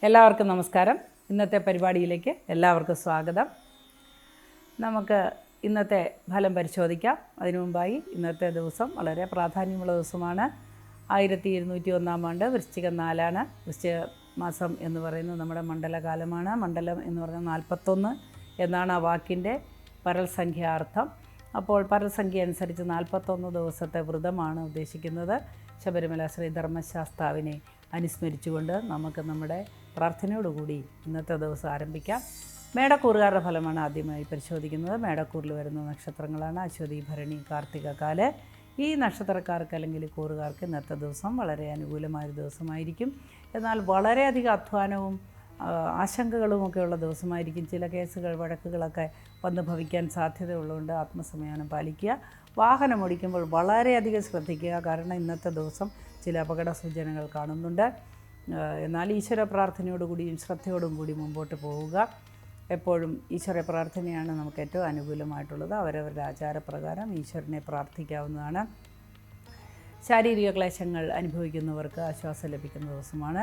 എല്ലാവർക്കും നമസ്കാരം. ഇന്നത്തെ പരിപാടിയിലേക്ക് എല്ലാവർക്കും സ്വാഗതം. നമുക്ക് ഇന്നത്തെ ഫലം പരിശോധിക്കാം. അതിനു മുമ്പായി ഇന്നത്തെ ദിവസം വളരെ പ്രാധാന്യമുള്ള ദിവസമാണ്. 1201 ആണ്ട് വൃശ്ചികം 4 വൃശ്ചിക മാസം എന്ന് പറയുന്നത് നമ്മുടെ മണ്ഡലകാലമാണ്. മണ്ഡലം എന്ന് പറഞ്ഞാൽ 41 എന്നാണ് ആ വാക്കിൻ്റെ പരൽസംഖ്യാർത്ഥം. അപ്പോൾ പരൽസംഖ്യ അനുസരിച്ച് 41 ദിവസത്തെ വ്രതമാണ് ഉദ്ദേശിക്കുന്നത്. ശബരിമല ശ്രീ ധർമ്മശാസ്താവിനെ അനുസ്മരിച്ചുകൊണ്ട് നമുക്ക് നമ്മുടെ പ്രാർത്ഥനയോടുകൂടി ഇന്നത്തെ ദിവസം ആരംഭിക്കാം. മേടക്കൂറുകാരുടെ ഫലമാണ് ആദ്യമായി പരിശോധിക്കുന്നത്. മേടക്കൂറിൽ വരുന്ന നക്ഷത്രങ്ങളാണ് അശ്വതി, ഭരണി, കാർത്തിക, കാല്. ഈ നക്ഷത്രക്കാർക്ക് അല്ലെങ്കിൽ കൂറുകാർക്ക് ഇന്നത്തെ ദിവസം വളരെ അനുകൂലമായൊരു ദിവസമായിരിക്കും. എന്നാൽ വളരെയധികം അധ്വാനവും ആശങ്കകളുമൊക്കെയുള്ള ദിവസമായിരിക്കും. ചില കേസുകൾ, വഴക്കുകളൊക്കെ വന്ന് ഭവിക്കാൻ സാധ്യതയുള്ളതുകൊണ്ട് ആത്മസംയമനം പാലിക്കുക. വാഹനം ഓടിക്കുമ്പോൾ വളരെയധികം ശ്രദ്ധിക്കുക. കാരണം ഇന്നത്തെ ദിവസം ചില അപകട സൂചനകൾ കാണുന്നുണ്ട്. എന്നാൽ ഈശ്വര പ്രാർത്ഥനയോടുകൂടിയും ശ്രദ്ധയോടും കൂടി മുമ്പോട്ട് പോവുക. എപ്പോഴും ഈശ്വര പ്രാർത്ഥനയാണ് നമുക്ക് ഏറ്റവും അനുകൂലമായിട്ടുള്ളത്. അവരവരുടെ ആചാരപ്രകാരം ഈശ്വരനെ പ്രാർത്ഥിക്കാവുന്നതാണ്. ശാരീരിക ക്ലേശങ്ങൾ അനുഭവിക്കുന്നവർക്ക് ആശ്വാസം ലഭിക്കുന്ന ദിവസമാണ്.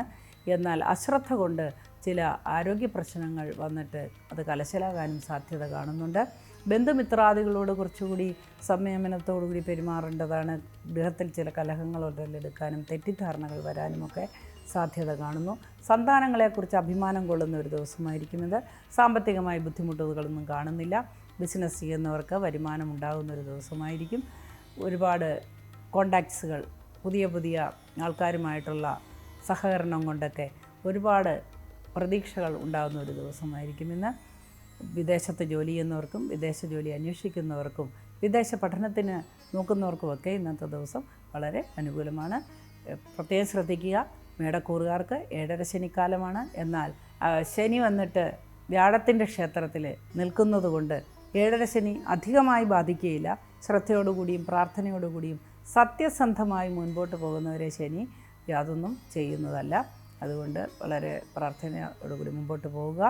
എന്നാൽ അശ്രദ്ധ കൊണ്ട് ചില ആരോഗ്യ പ്രശ്നങ്ങൾ വന്നിട്ട് അത് കലശലാകാനും സാധ്യത കാണുന്നുണ്ട്. ബന്ധുമിത്രാദികളോട് കുറച്ചുകൂടി സംയമനത്തോടുകൂടി പെരുമാറേണ്ടതാണ്. ഗൃഹത്തിൽ ചില കലഹങ്ങൾ ഉടലെടുക്കാനും തെറ്റിദ്ധാരണകൾ വരാനുമൊക്കെ സാധ്യത കാണുന്നു. സന്താനങ്ങളെക്കുറിച്ച് അഭിമാനം കൊള്ളുന്ന ഒരു ദിവസമായിരിക്കും ഇത്. സാമ്പത്തികമായി ബുദ്ധിമുട്ടുകളൊന്നും കാണുന്നില്ല. ബിസിനസ് ചെയ്യുന്നവർക്ക് വരുമാനം ഉണ്ടാകുന്ന ഒരു ദിവസമായിരിക്കും. ഒരുപാട് കോണ്ടാക്ട്സുകൾ, പുതിയ പുതിയ ആൾക്കാരുമായിട്ടുള്ള സഹകരണം കൊണ്ടൊക്കെ ഒരുപാട് പ്രതീക്ഷകൾ ഉണ്ടാകുന്ന ഒരു ദിവസമായിരിക്കും ഇന്ന്. വിദേശത്ത് ജോലി ചെയ്യുന്നവർക്കും വിദേശ ജോലി അന്വേഷിക്കുന്നവർക്കും വിദേശ പഠനത്തിന് നോക്കുന്നവർക്കുമൊക്കെ ഇന്നത്തെ ദിവസം വളരെ അനുകൂലമാണ്. പ്രത്യേകം ശ്രദ്ധിക്കുക. മേടക്കൂറുകാർക്ക് 7.5 ശനിക്കാലമാണ്. എന്നാൽ ശനി വന്നിട്ട് വ്യാഴത്തിൻ്റെ ക്ഷേത്രത്തിൽ നിൽക്കുന്നത് കൊണ്ട് 7.5 ശനി അധികമായി ബാധിക്കുകയില്ല. ശ്രദ്ധയോടുകൂടിയും പ്രാർത്ഥനയോടുകൂടിയും സത്യസന്ധമായി മുൻപോട്ട് പോകുന്നവരെ ശനി യാതൊന്നും ചെയ്യുന്നതല്ല. അതുകൊണ്ട് വളരെ പ്രാർത്ഥനയോടുകൂടി മുമ്പോട്ട് പോവുക.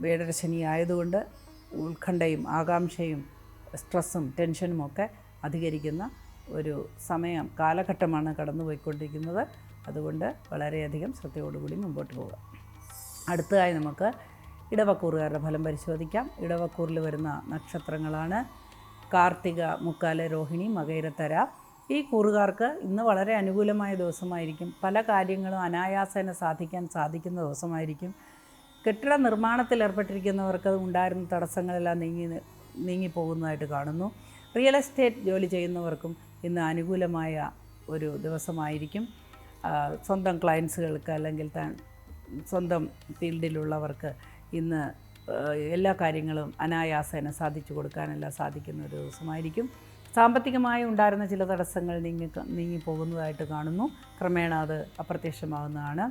7.5 ശനി ആയതുകൊണ്ട് ഉത്കണ്ഠയും ആകാംക്ഷയും സ്ട്രെസ്സും ടെൻഷനും ഒക്കെ അധികരിക്കുന്ന ഒരു കാലഘട്ടമാണ് കടന്നു പോയിക്കൊണ്ടിരിക്കുന്നത്. അതുകൊണ്ട് വളരെയധികം ശ്രദ്ധയോടുകൂടി മുമ്പോട്ട് പോവുക. അടുത്തതായി നമുക്ക് ഇടവക്കൂറുകാരുടെ ഫലം പരിശോധിക്കാം. ഇടവക്കൂറിൽ വരുന്ന നക്ഷത്രങ്ങളാണ് കാർത്തിക, മുക്കാല്, രോഹിണി, മകയിരത്തര. ഈ കൂറുകാർക്ക് ഇന്ന് വളരെ അനുകൂലമായ ദിവസമായിരിക്കും. പല കാര്യങ്ങളും അനായാസേന സാധിക്കാൻ സാധിക്കുന്ന ദിവസമായിരിക്കും. കെട്ടിട നിർമ്മാണത്തിൽ ഏർപ്പെട്ടിരിക്കുന്നവർക്ക് ഉണ്ടായിരുന്ന തടസ്സങ്ങളെല്ലാം നീങ്ങിപ്പോകുന്നതായിട്ട് കാണുന്നു. റിയൽ എസ്റ്റേറ്റ് ജോലി ചെയ്യുന്നവർക്കും ഇന്ന് അനുകൂലമായ ഒരു ദിവസമായിരിക്കും. സ്വന്തം ക്ലയൻസുകൾക്ക് അല്ലെങ്കിൽ സ്വന്തം ഫീൽഡിലുള്ളവർക്ക് ഇന്ന് എല്ലാ കാര്യങ്ങളും അനായാസേന സാധിച്ചു കൊടുക്കാനെല്ലാം സാധിക്കുന്ന ഒരു ദിവസമായിരിക്കും. സാമ്പത്തികമായി ഉണ്ടായിരുന്ന ചില തടസ്സങ്ങൾ നീങ്ങിപ്പോകുന്നതായിട്ട് കാണുന്നു. ക്രമേണ അത് അപ്രത്യക്ഷമാകുന്നതാണ്.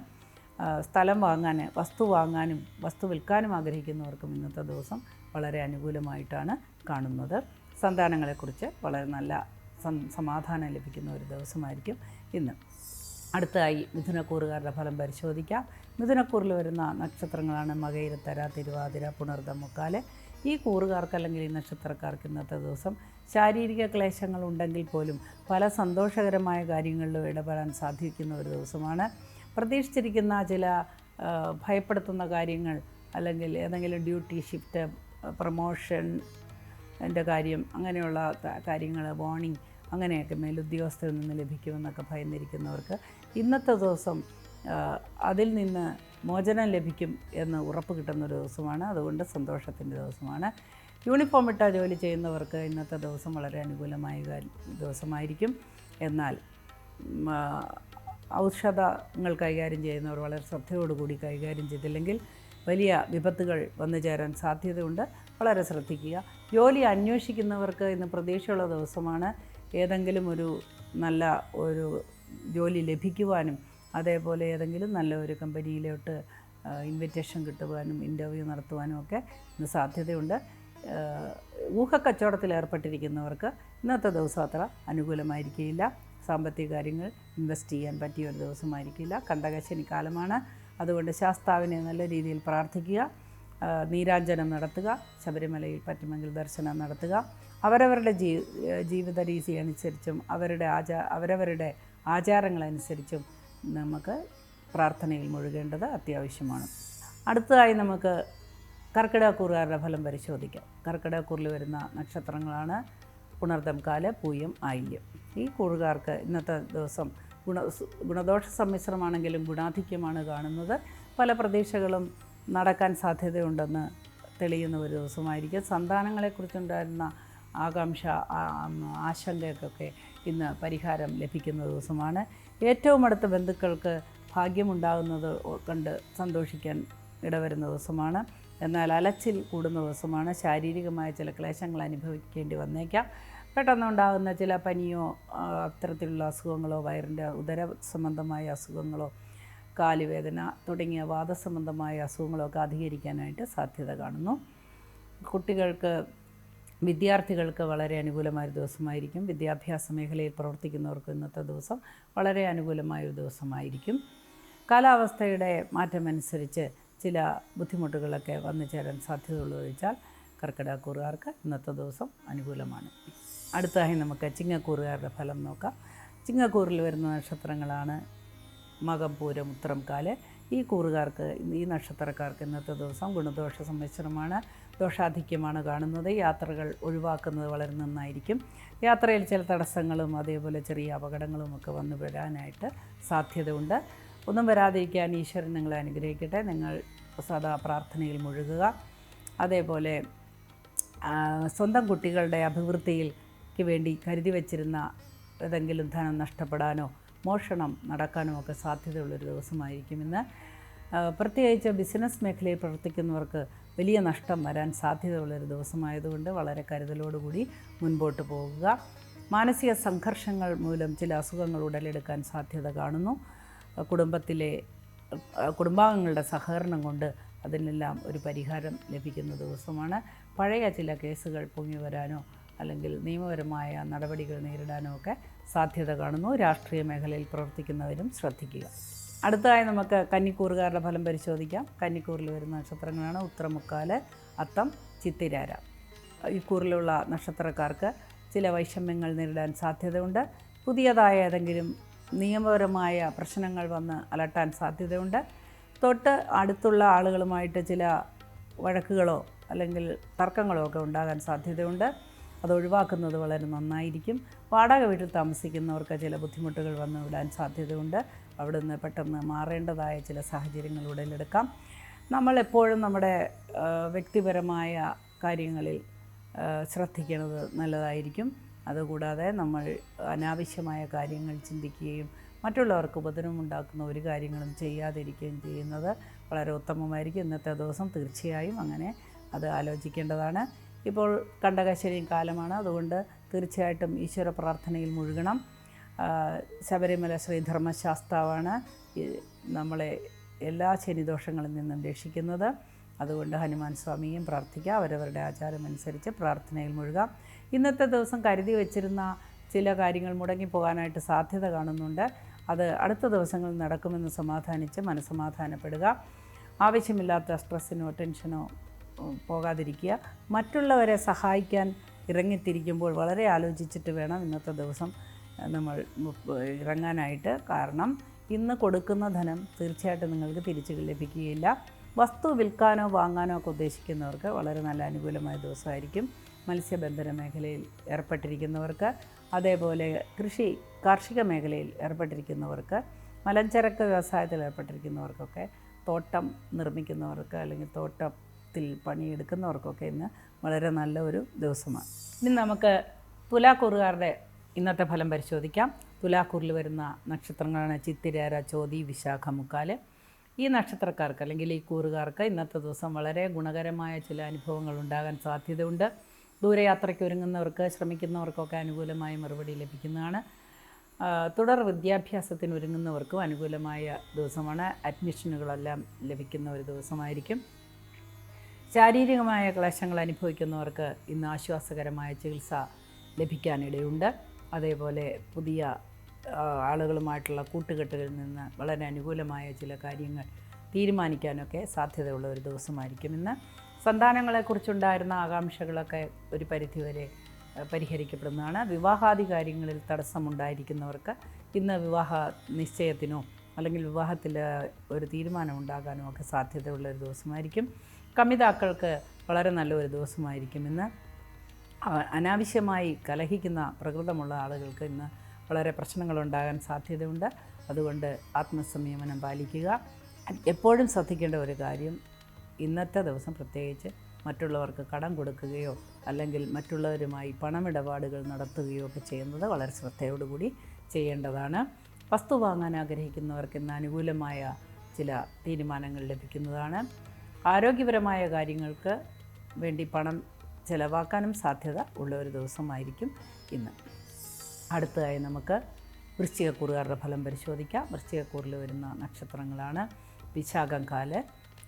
സ്ഥലം വാങ്ങാൻ, വസ്തു വാങ്ങാനും വസ്തു വിൽക്കാനും ആഗ്രഹിക്കുന്നവർക്കും ഇന്നത്തെ ദിവസം വളരെ അനുകൂലമായിട്ടാണ് കാണുന്നത്. സന്താനങ്ങളെക്കുറിച്ച് വളരെ നല്ല സമാധാനം ലഭിക്കുന്ന ഒരു ദിവസമായിരിക്കും ഇന്ന്. അടുത്തതായി മിഥുനക്കൂറുകാരുടെ ഫലം പരിശോധിക്കാം. മിഥുനക്കൂറിൽ വരുന്ന നക്ഷത്രങ്ങളാണ് മകയിരത്തര, തിരുവാതിര, പുണർദം, മുക്കാല്. ഈ കൂറുകാർക്ക് അല്ലെങ്കിൽ ഈ നക്ഷത്രക്കാർക്ക് ഇന്നത്തെ ദിവസം ശാരീരിക ക്ലേശങ്ങൾ ഉണ്ടെങ്കിൽ പോലും പല സന്തോഷകരമായ കാര്യങ്ങളിലും ഇടപെടാൻ സാധിക്കുന്ന ഒരു ദിവസമാണ്. പ്രതീക്ഷിച്ചിരിക്കുന്ന ചില ഭയപ്പെടുത്തുന്ന കാര്യങ്ങൾ അല്ലെങ്കിൽ ഏതെങ്കിലും ഡ്യൂട്ടി ഷിഫ്റ്റ്, പ്രൊമോഷൻ എൻ്റെ കാര്യം, അങ്ങനെയുള്ള കാര്യങ്ങൾ, വാർണിംഗ് അങ്ങനെയൊക്കെ മേലുദ്യോഗസ്ഥരിൽ നിന്ന് ലഭിക്കുമെന്നൊക്കെ ഭയന്നിരിക്കുന്നവർക്ക് ഇന്നത്തെ ദിവസം അതിൽ നിന്ന് മോചനം ലഭിക്കും എന്ന് ഉറപ്പ് കിട്ടുന്നൊരു ദിവസമാണ്. അതുകൊണ്ട് സന്തോഷത്തിൻ്റെ ദിവസമാണ്. യൂണിഫോം ഇട്ട ജോലി ചെയ്യുന്നവർക്ക് ഇന്നത്തെ ദിവസം വളരെ അനുകൂലമായ ദിവസമായിരിക്കും. എന്നാൽ ഔഷധങ്ങൾ കൈകാര്യം ചെയ്യുന്നവർ വളരെ ശ്രദ്ധയോടുകൂടി കൈകാര്യം ചെയ്തില്ലെങ്കിൽ വലിയ വിപത്തുകൾ വന്നു ചേരാൻ സാധ്യതയുണ്ട്. വളരെ ശ്രദ്ധിക്കുക. ജോലി അന്വേഷിക്കുന്നവർക്ക് ഇന്ന് പ്രതീക്ഷയുള്ള ദിവസമാണ്. ഏതെങ്കിലും ഒരു നല്ല ഒരു ജോലി ലഭിക്കുവാനും അതേപോലെ ഏതെങ്കിലും നല്ല ഒരു കമ്പനിയിലോട്ട് ഇൻവിറ്റേഷൻ കിട്ടുവാനും ഇൻ്റർവ്യൂ നടത്തുവാനും ഒക്കെ ഇന്ന് സാധ്യതയുണ്ട്. ഊഹക്കച്ചവടത്തിൽ ഏർപ്പെട്ടിരിക്കുന്നവർക്ക് ഇന്നത്തെ ദിവസം അത്ര അനുകൂലമായിരിക്കില്ല. സാമ്പത്തിക കാര്യങ്ങൾ ഇൻവെസ്റ്റ് ചെയ്യാൻ പറ്റിയ ഒരു ദിവസമായിരിക്കില്ല. കണ്ടകശനിക്കാലമാണ്. അതുകൊണ്ട് ശാസ്താവിനെ നല്ല രീതിയിൽ പ്രാർത്ഥിക്കുക. നീരാഞ്ജനം നടത്തുക. ശബരിമലയിൽ പറ്റുമെങ്കിൽ ദർശനം നടത്തുക. അവരവരുടെ ജീവിത രീതി അനുസരിച്ചും അവരവരുടെ ആചാരങ്ങളനുസരിച്ചും നമുക്ക് പ്രാർത്ഥനയിൽ മുഴുകേണ്ടത് അത്യാവശ്യമാണ്. അടുത്തതായി നമുക്ക് കർക്കിടകക്കൂറുകാരുടെ ഫലം പരിശോധിക്കാം. കർക്കിടകക്കൂറിൽ വരുന്ന നക്ഷത്രങ്ങളാണ് പുണർദം, കാല്, പൂയം, ആയില്യം. ഈ കൂറുകാർക്ക് ഇന്നത്തെ ദിവസം ഗുണദോഷ സമ്മിശ്രമാണെങ്കിലും ഗുണാധിക്യമാണ് കാണുന്നത്. പല പ്രതീക്ഷകളും നടക്കാൻ സാധ്യതയുണ്ടെന്ന് തെളിയുന്ന ഒരു ദിവസമായിരിക്കും. സന്താനങ്ങളെക്കുറിച്ചുണ്ടായിരുന്ന ആകാംക്ഷ, ആശങ്കയ്ക്കൊക്കെ ഇന്ന് പരിഹാരം ലഭിക്കുന്ന ദിവസമാണ്. ഏറ്റവും അടുത്ത ബന്ധുക്കൾക്ക് ഭാഗ്യമുണ്ടാകുന്നത് കണ്ട് സന്തോഷിക്കാൻ ഇടവരുന്ന ദിവസമാണ്. എന്നാൽ അലച്ചിൽ കൂടുന്ന ദിവസമാണ്. ശാരീരികമായ ചില ക്ലേശങ്ങൾ അനുഭവിക്കേണ്ടി വന്നേക്കാം. പെട്ടെന്നുണ്ടാകുന്ന ചില പനിയോ അത്തരത്തിലുള്ള അസുഖങ്ങളോ, വയറിൻ്റെ ഉദര സംബന്ധമായ അസുഖങ്ങളോ, കാലുവേദന തുടങ്ങിയ വാദസംബന്ധമായ അസുഖങ്ങളൊക്കെ അധികരിക്കാനായിട്ട് സാധ്യത കാണുന്നു. വിദ്യാർത്ഥികൾക്ക് വളരെ അനുകൂലമായ ദിവസമായിരിക്കും. വിദ്യാഭ്യാസ മേഖലയിൽ പ്രവർത്തിക്കുന്നവർക്ക് ഇന്നത്തെ ദിവസം വളരെ അനുകൂലമായൊരു ദിവസമായിരിക്കും. കാലാവസ്ഥയുടെ മാറ്റമനുസരിച്ച് ചില ബുദ്ധിമുട്ടുകളൊക്കെ വന്നു ചേരാൻ സാധ്യതയുള്ളത് വെച്ചാൽ കർക്കിടകക്കൂറുകാർക്ക് ഇന്നത്തെ ദിവസം അനുകൂലമാണ്. അടുത്തതായി നമുക്ക് ചിങ്ങക്കൂറുകാരുടെ ഫലം നോക്കാം. ചിങ്ങക്കൂറിൽ വരുന്ന നക്ഷത്രങ്ങളാണ് മകം, പൂരം, ഉത്രം, കാല്. ഈ കൂറുകാർക്ക്, ഈ നക്ഷത്രക്കാർക്ക് ഇന്നത്തെ ദിവസം ഗുണദോഷ സമ്മിശ്രമാണ്. ദോഷാധിക്യമാണ് കാണുന്നത്. യാത്രകൾ ഒഴിവാക്കുന്നത് വളരെ നന്നായിരിക്കും. യാത്രയിൽ ചില തടസ്സങ്ങളും അതേപോലെ ചെറിയ അപകടങ്ങളും ഒക്കെ വന്നു വരാനായിട്ട് സാധ്യതയുണ്ട്. ഒന്നും വരാതിരിക്കാൻ ഈശ്വരൻ നിങ്ങളെ അനുഗ്രഹിക്കട്ടെ. നിങ്ങൾ സദാ പ്രാർത്ഥനയിൽ മുഴുകുക. അതേപോലെ സ്വന്തം കുട്ടികളുടെ അഭിവൃദ്ധിക്ക് വേണ്ടി കരുതി വച്ചിരുന്ന ഏതെങ്കിലും ധനം നഷ്ടപ്പെടാനോ മോഷണം നടക്കാനോ ഒക്കെ സാധ്യതയുള്ളൊരു ദിവസമായിരിക്കും ഇന്ന്. പ്രത്യേകിച്ച് ബിസിനസ് മേഖലയിൽ പ്രവർത്തിക്കുന്നവർക്ക് വലിയ നഷ്ടം വരാൻ സാധ്യതയുള്ളൊരു ദിവസമായതുകൊണ്ട് വളരെ കരുതലോടുകൂടി മുൻപോട്ട് പോകുക. മാനസിക സംഘർഷങ്ങൾ മൂലം ചില അസുഖങ്ങൾ ഉടലെടുക്കാൻ സാധ്യത കാണുന്നു. കുടുംബാംഗങ്ങളുടെ സഹകരണം കൊണ്ട് അതിനെല്ലാം ഒരു പരിഹാരം ലഭിക്കുന്ന ദിവസമാണ്. പഴയ ചില കേസുകൾ പൊങ്ങി വരാനോ അല്ലെങ്കിൽ നിയമപരമായ നടപടികൾ നേരിടാനോ ഒക്കെ സാധ്യത കാണുന്നു. രാഷ്ട്രീയ മേഖലയിൽ പ്രവർത്തിക്കുന്നവരും ശ്രദ്ധിക്കുക. അടുത്തതായി നമുക്ക് കന്നിക്കൂറുകാരുടെ ഫലം പരിശോധിക്കാം. കന്നിക്കൂറിൽ വരുന്ന നക്ഷത്രങ്ങളാണ് ഉത്രമുക്കാല്, അത്തം, ചിത്തിരാര. ഈ കൂറിലുള്ള നക്ഷത്രക്കാർക്ക് ചില വൈഷമ്യങ്ങൾ നേരിടാൻ സാധ്യതയുണ്ട്. പുതിയതായ ഏതെങ്കിലും നിയമപരമായ പ്രശ്നങ്ങൾ വന്ന് അലട്ടാൻ സാധ്യതയുണ്ട്. തൊട്ട് അടുത്തുള്ള ആളുകളുമായിട്ട് ചില വഴക്കുകളോ അല്ലെങ്കിൽ തർക്കങ്ങളോ ഒക്കെ ഉണ്ടാകാൻ സാധ്യതയുണ്ട്. അത് ഒഴിവാക്കുന്നത് വളരെ നന്നായിരിക്കും. വാടക വീട്ടിൽ താമസിക്കുന്നവർക്ക് ചില ബുദ്ധിമുട്ടുകൾ വന്നു വിടാൻ സാധ്യതയുണ്ട്. അവിടുന്ന് പെട്ടെന്ന് മാറേണ്ടതായ ചില സാഹചര്യങ്ങൾ ഉടലെടുക്കാം. നമ്മളെപ്പോഴും നമ്മുടെ വ്യക്തിപരമായ കാര്യങ്ങളിൽ ശ്രദ്ധിക്കുന്നത് നല്ലതായിരിക്കും. അതുകൂടാതെ നമ്മൾ അനാവശ്യമായ കാര്യങ്ങൾ ചിന്തിക്കുകയും മറ്റുള്ളവർക്ക് ഉപദ്രവമുണ്ടാക്കുന്ന ഒരു കാര്യങ്ങളും ചെയ്യാതിരിക്കുകയും ചെയ്യുന്നത് വളരെ ഉത്തമമായിരിക്കും. ഇന്നത്തെ ദിവസം തീർച്ചയായും അങ്ങനെ അത് ആലോചിക്കേണ്ടതാണ്. ഇപ്പോൾ കണ്ടകശനി കാലമാണ്. അതുകൊണ്ട് തീർച്ചയായിട്ടും ഈശ്വര പ്രാർത്ഥനയിൽ മുഴുകണം. ശബരിമല ശ്രീധർമ്മശാസ്താവാണ് നമ്മളെ എല്ലാ ശനിദോഷങ്ങളിൽ നിന്നും രക്ഷിക്കുന്നത്. അതുകൊണ്ട് ഹനുമാൻ സ്വാമിയും പ്രാർത്ഥിക്കുക. അവരവരുടെ ആചാരമനുസരിച്ച് പ്രാർത്ഥനയിൽ മുഴുകാം. ഇന്നത്തെ ദിവസം കരുതി വച്ചിരുന്ന ചില കാര്യങ്ങൾ മുടങ്ങിപ്പോകാനായിട്ട് സാധ്യത കാണുന്നുണ്ട്. അത് അടുത്ത ദിവസങ്ങളിൽ നടക്കുമെന്ന് സമാധാനിച്ച് മനസ്സമാധാനപ്പെടുക. ആവശ്യമില്ലാത്ത സ്ട്രെസ്സിനോ ടെൻഷനോ പോകാതിരിക്കുക. മറ്റുള്ളവരെ സഹായിക്കാൻ ഇറങ്ങിത്തിരിക്കുമ്പോൾ വളരെ ആലോചിച്ചിട്ട് വേണം ഇന്നത്തെ ദിവസം നമ്മൾ ഇറങ്ങാനായിട്ട്. കാരണം ഇന്ന് കൊടുക്കുന്ന ധനം തീർച്ചയായിട്ടും നിങ്ങൾക്ക് തിരിച്ചു ലഭിക്കുകയില്ല. വസ്തു വിൽക്കാനോ വാങ്ങാനോ ഒക്കെ ഉദ്ദേശിക്കുന്നവർക്ക് വളരെ നല്ല അനുകൂലമായ ദിവസമായിരിക്കും. മത്സ്യബന്ധന മേഖലയിൽ ഏർപ്പെട്ടിരിക്കുന്നവർക്ക്, അതേപോലെ കാർഷിക മേഖലയിൽ ഏർപ്പെട്ടിരിക്കുന്നവർക്ക്, മലഞ്ചരക്ക് വ്യവസായത്തിൽ ഏർപ്പെട്ടിരിക്കുന്നവർക്കൊക്കെ, തോട്ടം നിർമ്മിക്കുന്നവർക്ക് അല്ലെങ്കിൽ തോട്ടത്തിൽ പണിയെടുക്കുന്നവർക്കൊക്കെ ഇന്ന് വളരെ നല്ല ഒരു ദിവസമാണ്. ഇനി നമുക്ക് തുലാക്കൂറുകാരുടെ ഇന്നത്തെ ഫലം പരിശോധിക്കാം. തുലാക്കൂറിൽ വരുന്ന നക്ഷത്രങ്ങളാണ് ചിത്തിരേര, ചോതി, വിശാഖ, മുക്കാല്. ഈ നക്ഷത്രക്കാർക്ക് അല്ലെങ്കിൽ ഈ കൂറുകാർക്ക് ഇന്നത്തെ ദിവസം വളരെ ഗുണകരമായ ചില അനുഭവങ്ങൾ ഉണ്ടാകാൻ സാധ്യതയുണ്ട്. ദൂരയാത്രയ്ക്ക് ഒരുങ്ങുന്നവർക്ക്, ശ്രമിക്കുന്നവർക്കൊക്കെ അനുകൂലമായ മറുപടി ലഭിക്കുന്നതാണ്. തുടർ വിദ്യാഭ്യാസത്തിന് ഒരുങ്ങുന്നവർക്കും അനുകൂലമായ ദിവസമാണ്. അഡ്മിഷനുകളെല്ലാം ലഭിക്കുന്ന ഒരു ദിവസമായിരിക്കും. ശാരീരികമായ ക്ലേശങ്ങൾ അനുഭവിക്കുന്നവർക്ക് ഇന്ന് ആശ്വാസകരമായ ചികിത്സ ലഭിക്കാനിടയുണ്ട്. അതേപോലെ പുതിയ ആളുകളുമായിട്ടുള്ള കൂട്ടുകെട്ടുകളിൽ നിന്ന് വളരെ അനുകൂലമായ ചില കാര്യങ്ങൾ തീരുമാനിക്കാനൊക്കെ സാധ്യതയുള്ള ഒരു ദിവസമായിരിക്കും ഇന്ന്. സന്താനങ്ങളെക്കുറിച്ചുണ്ടായിരുന്ന ആകാംക്ഷകളൊക്കെ ഒരു പരിധിവരെ പരിഹരിക്കപ്പെടുന്നതാണ്. വിവാഹാദി കാര്യങ്ങളിൽ തടസ്സമുണ്ടായിരിക്കുന്നവർക്ക് ഇന്ന് വിവാഹ നിശ്ചയത്തിനോ അല്ലെങ്കിൽ വിവാഹത്തിൽ ഒരു തീരുമാനം ഉണ്ടാകാനും ഒക്കെ സാധ്യതയുള്ള ഒരു ദിവസമായിരിക്കും. കമിതാക്കൾക്ക് വളരെ നല്ലൊരു ദിവസമായിരിക്കും ഇന്ന്. അനാവശ്യമായി കലഹിക്കുന്ന പ്രകൃതമുള്ള ആളുകൾക്ക് ഇന്ന് വളരെ പ്രശ്നങ്ങളുണ്ടാകാൻ സാധ്യതയുണ്ട്. അതുകൊണ്ട് ആത്മസംയമനം പാലിക്കുക. എപ്പോഴും ശ്രദ്ധിക്കേണ്ട ഒരു കാര്യം, ഇന്നത്തെ ദിവസം പ്രത്യേകിച്ച് മറ്റുള്ളവർക്ക് കടം കൊടുക്കുകയോ അല്ലെങ്കിൽ മറ്റുള്ളവരുമായി പണമിടപാടുകൾ നടത്തുകയോ ഒക്കെ ചെയ്യുന്നത് വളരെ ശ്രദ്ധയോടുകൂടി ചെയ്യേണ്ടതാണ്. വസ്തു വാങ്ങാൻ ആഗ്രഹിക്കുന്നവർക്ക് ഇന്ന് അനുകൂലമായ ചില തീരുമാനങ്ങൾ ലഭിക്കുന്നതാണ്. ആരോഗ്യപരമായ കാര്യങ്ങൾക്ക് വേണ്ടി പണം ചിലവാക്കാനും സാധ്യത ഉള്ള ഒരു ദിവസമായിരിക്കും ഇന്ന്. അടുത്തതായി നമുക്ക് വൃശ്ചികക്കൂറുകാരുടെ ഫലം പരിശോധിക്കാം. വൃശ്ചികക്കൂറിൽ വരുന്ന നക്ഷത്രങ്ങളാണ് വിശാഖം, കാല്,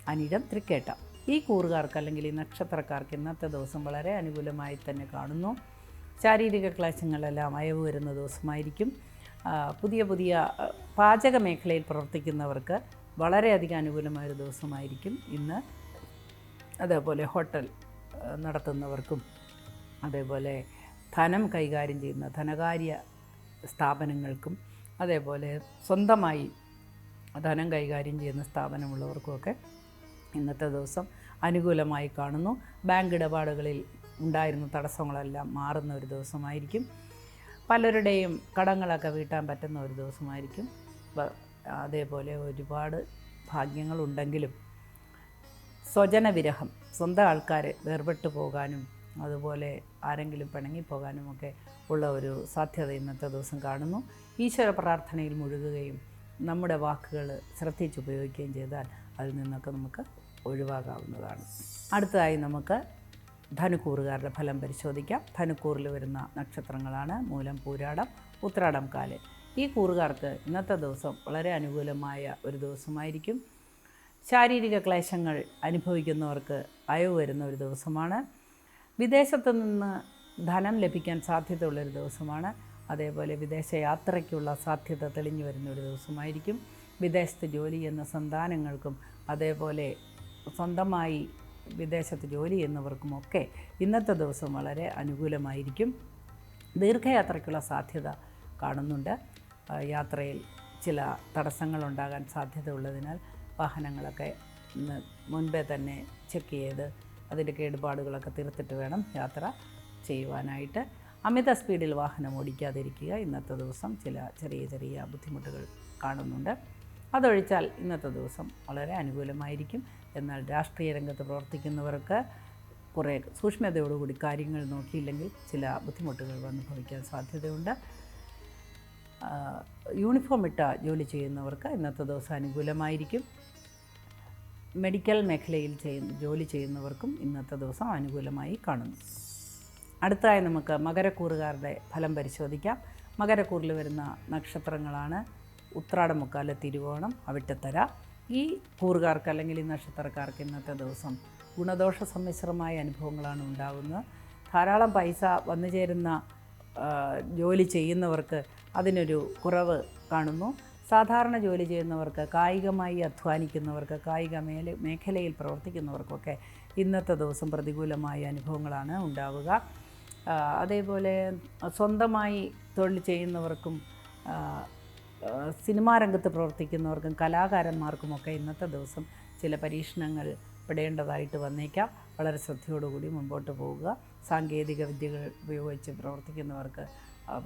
അനിഴം, തൃക്കേട്ട. ഈ കൂറുകാർക്ക് അല്ലെങ്കിൽ ഈ നക്ഷത്രക്കാർക്ക് ഇന്നത്തെ ദിവസം വളരെ അനുകൂലമായി തന്നെ കാണുന്നു. ശാരീരിക ക്ലേശങ്ങളെല്ലാം അയവ് വരുന്ന ദിവസമായിരിക്കും. പുതിയ പുതിയ പാചക മേഖലയിൽ പ്രവർത്തിക്കുന്നവർക്ക് വളരെയധികം അനുകൂലമായൊരു ദിവസമായിരിക്കും ഇന്ന്. അതേപോലെ ഹോട്ടൽ നടത്തുന്നവർക്കും അതേപോലെ ധനം കൈകാര്യം ചെയ്യുന്ന ധനകാര്യ സ്ഥാപനങ്ങൾക്കും അതേപോലെ സ്വന്തമായി ധനം കൈകാര്യം ചെയ്യുന്ന സ്ഥാപനമുള്ളവർക്കുമൊക്കെ ഇന്നത്തെ ദിവസം അനുകൂലമായി കാണുന്നു. ബാങ്ക് ഇടപാടുകളിൽ ഉണ്ടായിരുന്ന തടസ്സങ്ങളെല്ലാം മാറുന്ന ഒരു ദിവസമായിരിക്കും. പലരുടെയും കടങ്ങളൊക്കെ വീട്ടാൻ പറ്റുന്ന ഒരു ദിവസമായിരിക്കും. അതേപോലെ ഒരുപാട് ഭാഗ്യങ്ങളുണ്ടെങ്കിലും സ്വജനവിരഹം, സ്വന്തം ആൾക്കാർ വേർപെട്ടു പോകാനും അതുപോലെ ആരെങ്കിലും പിണങ്ങിപ്പോകാനുമൊക്കെ ഉള്ള ഒരു സാധ്യത ഇന്നത്തെ ദിവസം കാണുന്നു. ഈശ്വര പ്രാർത്ഥനയിൽ മുഴുകുകയും നമ്മുടെ വാക്കുകൾ ശ്രദ്ധിച്ചുപയോഗിക്കുകയും ചെയ്താൽ അതിൽ നിന്നൊക്കെ നമുക്ക് ഒഴിവാകാവുന്നതാണ്. അടുത്തതായി നമുക്ക് ധനുക്കൂറുകാരുടെ ഫലം പരിശോധിക്കാം. ധനുക്കൂറിൽ വരുന്ന നക്ഷത്രങ്ങളാണ് മൂലം, പൂരാടം, ഉത്രാടം, കാല്. ഈ കൂറുകാർക്ക് ഇന്നത്തെ ദിവസം വളരെ അനുകൂലമായ ഒരു ദിവസമായിരിക്കും. ശാരീരിക ക്ലേശങ്ങൾ അനുഭവിക്കുന്നവർക്ക് അയവ് വരുന്ന ഒരു ദിവസമാണ്. വിദേശത്ത് നിന്ന് ധനം ലഭിക്കാൻ സാധ്യതയുള്ളൊരു ദിവസമാണ്. അതേപോലെ വിദേശ യാത്രയ്ക്കുള്ള സാധ്യത തെളിഞ്ഞു വരുന്ന ഒരു ദിവസമായിരിക്കും. വിദേശത്ത് ജോലി ചെയ്യുന്ന സന്താനങ്ങൾക്കും അതേപോലെ സ്വന്തമായി വിദേശത്ത് ജോലി ചെയ്യുന്നവർക്കുമൊക്കെ ഇന്നത്തെ ദിവസം വളരെ അനുകൂലമായിരിക്കും. ദീർഘയാത്രയ്ക്കുള്ള സാധ്യത കാണുന്നുണ്ട്. യാത്രയിൽ ചില തടസ്സങ്ങളുണ്ടാകാൻ സാധ്യതയുള്ളതിനാൽ വാഹനങ്ങളൊക്കെ മുൻപേ തന്നെ ചെക്ക് ചെയ്ത് അതിൻ്റെ കേടുപാടുകളൊക്കെ തീർത്തിട്ട് വേണം യാത്ര ചെയ്യുവാനായിട്ട്. അമിത സ്പീഡിൽ വാഹനം ഓടിക്കാതിരിക്കുക. ഇന്നത്തെ ദിവസം ചില ചെറിയ ബുദ്ധിമുട്ടുകൾ കാണുന്നുണ്ട്. അതൊഴിച്ചാൽ ഇന്നത്തെ ദിവസം വളരെ അനുകൂലമായിരിക്കും. എന്നാൽ രാഷ്ട്രീയ രംഗത്ത് പ്രവർത്തിക്കുന്നവർക്ക് കുറേ സൂക്ഷ്മതയോടുകൂടി കാര്യങ്ങൾ നോക്കിയില്ലെങ്കിൽ ചില ബുദ്ധിമുട്ടുകൾ വന്നു ഭവിക്കാൻ സാധ്യതയുണ്ട്. യൂണിഫോം ഇട്ട ജോലി ചെയ്യുന്നവർക്ക് ഇന്നത്തെ ദിവസം അനുകൂലമായിരിക്കും. മെഡിക്കൽ മേഖലയിൽ ജോലി ചെയ്യുന്നവർക്കും ഇന്നത്തെ ദിവസം അനുകൂലമായി കാണുന്നു. അടുത്തതായി നമുക്ക് മകരക്കൂറുകാരുടെ ഫലം പരിശോധിക്കാം. മകരക്കൂറിൽ വരുന്ന നക്ഷത്രങ്ങളാണ് ഉത്രാടം, മുക്കാല്, തിരുവോണം, അവിട്ടത്തര. ഈ കൂറുകാർക്ക് അല്ലെങ്കിൽ ഈ നക്ഷത്രക്കാർക്ക് ഇന്നത്തെ ദിവസം ഗുണദോഷ സമ്മിശ്രമായ അനുഭവങ്ങളാണ് ഉണ്ടാകുന്നത്. ധാരാളം പൈസ വന്നു ചേരുന്ന ജോലി ചെയ്യുന്നവർക്ക് അതിനൊരു കുറവ് കാണുന്നു. സാധാരണ ജോലി ചെയ്യുന്നവർക്ക്, കായികമായി അധ്വാനിക്കുന്നവർക്ക്, കായിക മേഖലയിൽ പ്രവർത്തിക്കുന്നവർക്കൊക്കെ ഇന്നത്തെ ദിവസം പ്രതികൂലമായ അനുഭവങ്ങളാണ് ഉണ്ടാവുക. അതേപോലെ സ്വന്തമായി തൊഴിൽ ചെയ്യുന്നവർക്കും സിനിമാ രംഗത്ത് പ്രവർത്തിക്കുന്നവർക്കും കലാകാരന്മാർക്കുമൊക്കെ ഇന്നത്തെ ദിവസം ചില പരീക്ഷണങ്ങൾ പെടേണ്ടതായിട്ട് വന്നേക്കാം. വളരെ ശ്രദ്ധയോടുകൂടി മുമ്പോട്ട് പോവുക. സാങ്കേതിക വിദ്യകൾ ഉപയോഗിച്ച് പ്രവർത്തിക്കുന്നവർക്ക്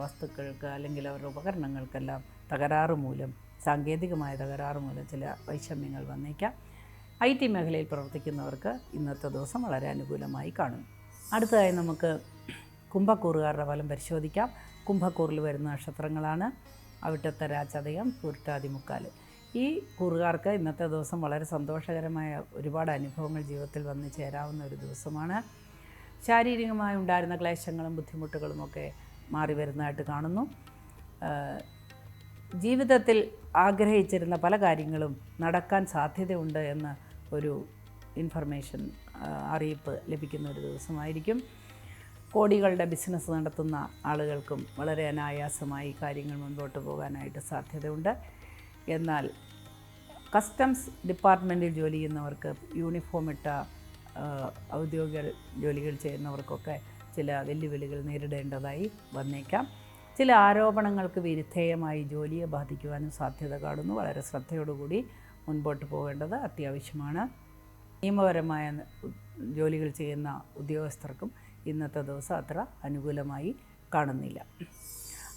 വസ്തുക്കൾക്ക് അല്ലെങ്കിൽ അവരുടെ ഉപകരണങ്ങൾക്കെല്ലാം സാങ്കേതികമായ തകരാറ് മൂലം ചില വൈഷമ്യങ്ങൾ വന്നേക്കാം. IT മേഖലയിൽ പ്രവർത്തിക്കുന്നവർക്ക് ഇന്നത്തെ ദിവസം വളരെ അനുകൂലമായി കാണുന്നു. അടുത്തതായി നമുക്ക് കുംഭക്കൂറുകാരുടെ ഫലം പരിശോധിക്കാം. കുംഭക്കൂറിൽ വരുന്ന നക്ഷത്രങ്ങളാണ് അവിട്ടത്തര, ചതയം, പൂരുട്ടാതി, മുക്കാല്. ഈ കൂറുകാർക്ക് ഇന്നത്തെ ദിവസം വളരെ സന്തോഷകരമായ ഒരുപാട് അനുഭവങ്ങൾ ജീവിതത്തിൽ വന്നു ചേരാവുന്ന ഒരു ദിവസമാണ്. ശാരീരികമായി ഉണ്ടായിരുന്ന ക്ലേശങ്ങളും ബുദ്ധിമുട്ടുകളുമൊക്കെ മാറി വരുന്നതായിട്ട് കാണുന്നു. ജീവിതത്തിൽ ആഗ്രഹിച്ചിരുന്ന പല കാര്യങ്ങളും നടക്കാൻ സാധ്യതയുണ്ട് എന്ന ഒരു അറിയിപ്പ് ലഭിക്കുന്ന ഒരു ദിവസമായിരിക്കും. കോടികളുടെ ബിസിനസ് നടത്തുന്ന ആളുകൾക്കും വളരെ അനായാസമായി കാര്യങ്ങൾ മുൻപോട്ട് പോകാനായിട്ട് സാധ്യതയുണ്ട്. എന്നാൽ കസ്റ്റംസ് ഡിപ്പാർട്ട്മെൻറ്റിൽ ജോലി ചെയ്യുന്നവർക്ക്, യൂണിഫോം ഇട്ട ഔദ്യോഗിക ജോലികൾ ചെയ്യുന്നവർക്കൊക്കെ ചില വെല്ലുവിളികൾ നേരിടേണ്ടതായി വന്നേക്കാം. ചില ആരോപണങ്ങൾക്ക് വിധേയമായി ജോലിയെ ബാധിക്കുവാനും സാധ്യത കാണുന്നു. വളരെ ശ്രദ്ധയോടുകൂടി മുൻപോട്ട് പോകേണ്ടത് അത്യാവശ്യമാണ്. നിയമപരമായ ജോലികൾ ചെയ്യുന്ന ഉദ്യോഗസ്ഥർക്കും ഇന്നത്തെ ദിവസം അത്ര അനുകൂലമായി കാണുന്നില്ല.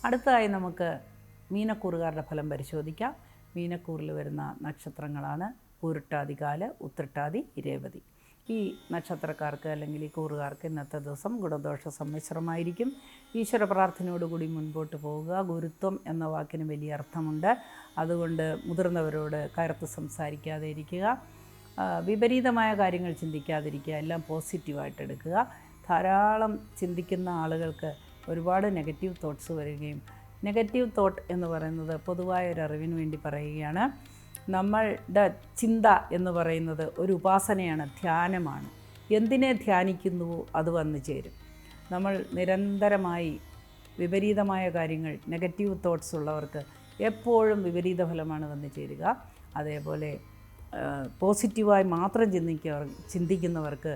അടുത്തതായി നമുക്ക് മീനക്കൂറുകാരുടെ ഫലം പരിശോധിക്കാം. മീനക്കൂറിൽ വരുന്ന നക്ഷത്രങ്ങളാണ് പൂരുട്ടാതികാല്, ഉത്രട്ടാതി, രേവതി. ഈ നക്ഷത്രക്കാർക്ക് അല്ലെങ്കിൽ ഈ കൂറുകാർക്ക് ഇന്നത്തെ ദിവസം ഗുണദോഷ സമ്മിശ്രമായിരിക്കും. ഈശ്വര പ്രാർത്ഥനയോടുകൂടി മുൻപോട്ട് പോവുക. ഗുരുത്വം എന്ന വാക്കിന് വലിയ അർത്ഥമുണ്ട്. അതുകൊണ്ട് മുതിർന്നവരോട് കയർത്ത് സംസാരിക്കാതെ ഇരിക്കുക. വിപരീതമായ കാര്യങ്ങൾ ചിന്തിക്കാതിരിക്കുക. എല്ലാം പോസിറ്റീവായിട്ട് എടുക്കുക. ധാരാളം ചിന്തിക്കുന്ന ആളുകൾക്ക് ഒരുപാട് നെഗറ്റീവ് തോട്ട്സ് വരികയും, നെഗറ്റീവ് തോട്ട് എന്ന് പറയുന്നത് പൊതുവായ ഒരു അറിവിന് വേണ്ടി പറയുകയാണ്. നമ്മളുടെ ചിന്ത എന്ന് പറയുന്നത് ഒരു ഉപാസനയാണ്, ധ്യാനമാണ്. എന്തിനെ ധ്യാനിക്കുന്നുവോ അത് വന്നു ചേരും. നമ്മൾ നിരന്തരമായി വിപരീതമായ കാര്യങ്ങൾ, നെഗറ്റീവ് തോട്ട്സ് ഉള്ളവർക്ക് എപ്പോഴും വിപരീത ഫലമാണ് വന്നു ചേരുക. അതേപോലെ പോസിറ്റീവായി മാത്രം ചിന്തിക്കുന്നവർക്ക്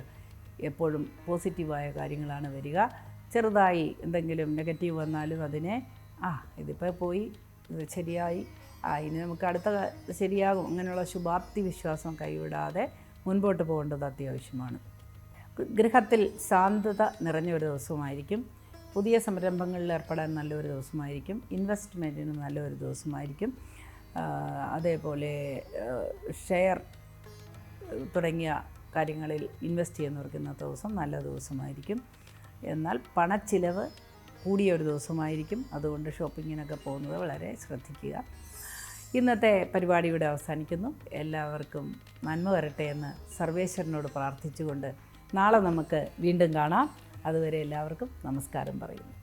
എപ്പോഴും പോസിറ്റീവായ കാര്യങ്ങളാണ് വരിക. ചെറുതായി എന്തെങ്കിലും നെഗറ്റീവ് വന്നാലും അതിനെ ഇതിപ്പോൾ പോയി, ഇത് ശരിയായി, ഇനി നമുക്ക് അടുത്ത ശരിയാകും, അങ്ങനെയുള്ള ശുഭാപ്തി വിശ്വാസം കൈവിടാതെ മുൻപോട്ട് പോകേണ്ടത് അത്യാവശ്യമാണ്. ഗൃഹത്തിൽ ശാന്തത നിറഞ്ഞൊരു ദിവസമായിരിക്കും. പുതിയ സംരംഭങ്ങളിൽ ഏർപ്പെടാൻ നല്ലൊരു ദിവസമായിരിക്കും. ഇൻവെസ്റ്റ്മെൻറ്റിന് നല്ലൊരു ദിവസമായിരിക്കും. അതേപോലെ ഷെയർ തുടങ്ങിയ കാര്യങ്ങളിൽ ഇൻവെസ്റ്റ് ചെയ്യുന്നവർക്ക് ഇന്നത്തെ ദിവസം നല്ല ദിവസമായിരിക്കും. എന്നാൽ പണച്ചിലവ് കൂടിയ ഒരു ദിവസമായിരിക്കും. അതുകൊണ്ട് ഷോപ്പിങ്ങിനൊക്കെ പോകുന്നത് വളരെ ശ്രദ്ധിക്കുക. ഇന്നത്തെ പരിപാടി ഇവിടെ അവസാനിക്കുന്നു. എല്ലാവർക്കും നന്മ വരട്ടെ എന്ന് സർവേശ്വരനോട് പ്രാർത്ഥിച്ചുകൊണ്ട് നാളെ നമുക്ക് വീണ്ടും കാണാം. അതുവരെ എല്ലാവർക്കും നമസ്കാരം പറയുന്നു.